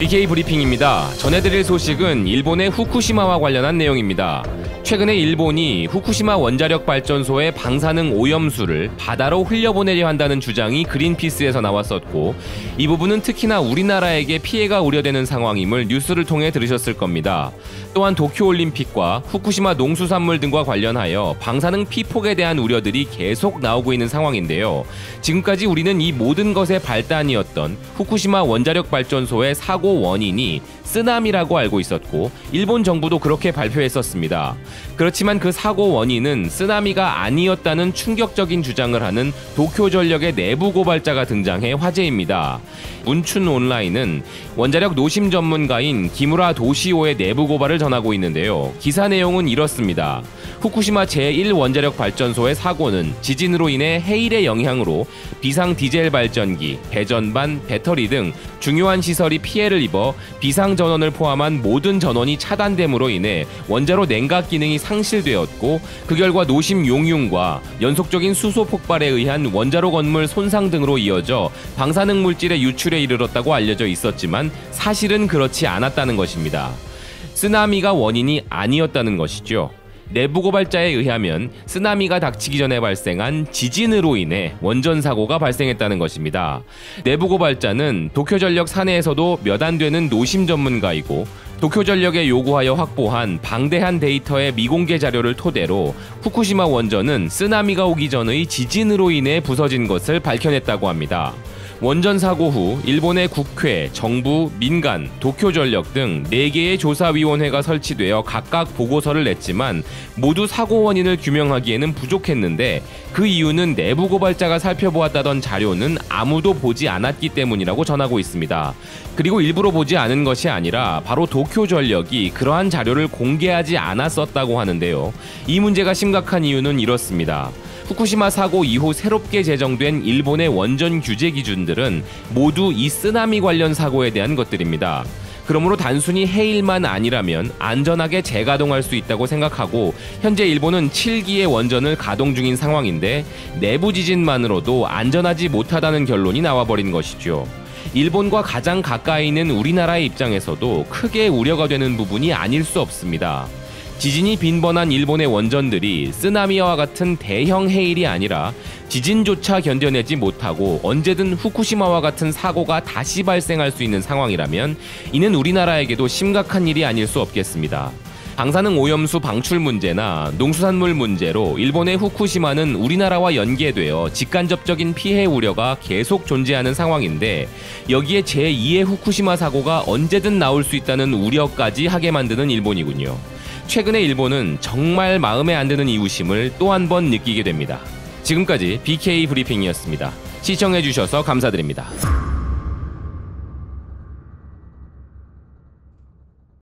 BK 브리핑입니다. 전해드릴 소식은 일본의 후쿠시마와 관련한 내용입니다. 최근에 일본이 후쿠시마 원자력 발전소의 방사능 오염수를 바다로 흘려보내려 한다는 주장이 그린피스에서 나왔었고, 이 부분은 특히나 우리나라에게 피해가 우려되는 상황임을 뉴스를 통해 들으셨을 겁니다. 또한 도쿄올림픽과 후쿠시마 농수산물 등과 관련하여 방사능 피폭에 대한 우려들이 계속 나오고 있는 상황인데요. 지금까지 우리는 이 모든 것의 발단이었던 후쿠시마 원자력 발전소의 사고 원인이 쓰나미라고 알고 있었고, 일본 정부도 그렇게 발표했었습니다. 그렇지만 그 사고 원인은 쓰나미가 아니었다는 충격적인 주장을 하는 도쿄전력의 내부 고발자가 등장해 화제입니다. 문춘 온라인은 원자력 노심 전문가인 기무라 도시오의 내부 고발을 전하고 있는데요. 기사 내용은 이렇습니다. 후쿠시마 제1원자력 발전소의 사고는 지진으로 인해 해일의 영향으로 비상 디젤 발전기, 배전반, 배터리 등 중요한 시설이 피해를 입어 비상 전원을 포함한 모든 전원이 차단됨으로 인해 원자로 냉각 기능이 상실되었고, 그 결과 노심 용융과 연속적인 수소 폭발에 의한 원자로 건물 손상 등으로 이어져 방사능 물질의 유출에 이르렀다고 알려져 있었지만 사실은 그렇지 않았다는 것입니다. 쓰나미가 원인이 아니었다는 것이죠. 내부 고발자에 의하면 쓰나미가 닥치기 전에 발생한 지진으로 인해 원전 사고가 발생했다는 것입니다. 내부 고발자는 도쿄전력 사내에서도 몇 안 되는 노심 전문가이고, 도쿄전력에 요구하여 확보한 방대한 데이터의 미공개 자료를 토대로 후쿠시마 원전은 쓰나미가 오기 전의 지진으로 인해 부서진 것을 밝혀냈다고 합니다. 원전 사고 후 일본의 국회, 정부, 민간, 도쿄전력 등 4개의 조사위원회가 설치되어 각각 보고서를 냈지만 모두 사고 원인을 규명하기에는 부족했는데, 그 이유는 내부 고발자가 살펴보았다던 자료는 아무도 보지 않았기 때문이라고 전하고 있습니다. 그리고 일부러 보지 않은 것이 아니라 바로 도쿄전력이 그러한 자료를 공개하지 않았었다고 하는데요. 이 문제가 심각한 이유는 이렇습니다. 후쿠시마 사고 이후 새롭게 제정된 일본의 원전 규제 기준들은 모두 이 쓰나미 관련 사고에 대한 것들입니다. 그러므로 단순히 해일만 아니라면 안전하게 재가동할 수 있다고 생각하고, 현재 일본은 7기의 원전을 가동 중인 상황인데 내부 지진만으로도 안전하지 못하다는 결론이 나와버린 것이죠. 일본과 가장 가까이 있는 우리나라의 입장에서도 크게 우려가 되는 부분이 아닐 수 없습니다. 지진이 빈번한 일본의 원전들이 쓰나미와 같은 대형 해일이 아니라 지진조차 견뎌내지 못하고 언제든 후쿠시마와 같은 사고가 다시 발생할 수 있는 상황이라면 이는 우리나라에게도 심각한 일이 아닐 수 없겠습니다. 방사능 오염수 방출 문제나 농수산물 문제로 일본의 후쿠시마는 우리나라와 연계되어 직간접적인 피해 우려가 계속 존재하는 상황인데, 여기에 제2의 후쿠시마 사고가 언제든 나올 수 있다는 우려까지 하게 만드는 일본이군요. 최근에 일본은 정말 마음에 안 드는 이유심을 또 한 번 느끼게 됩니다. 지금까지 BK 브리핑이었습니다. 시청해주셔서 감사드립니다.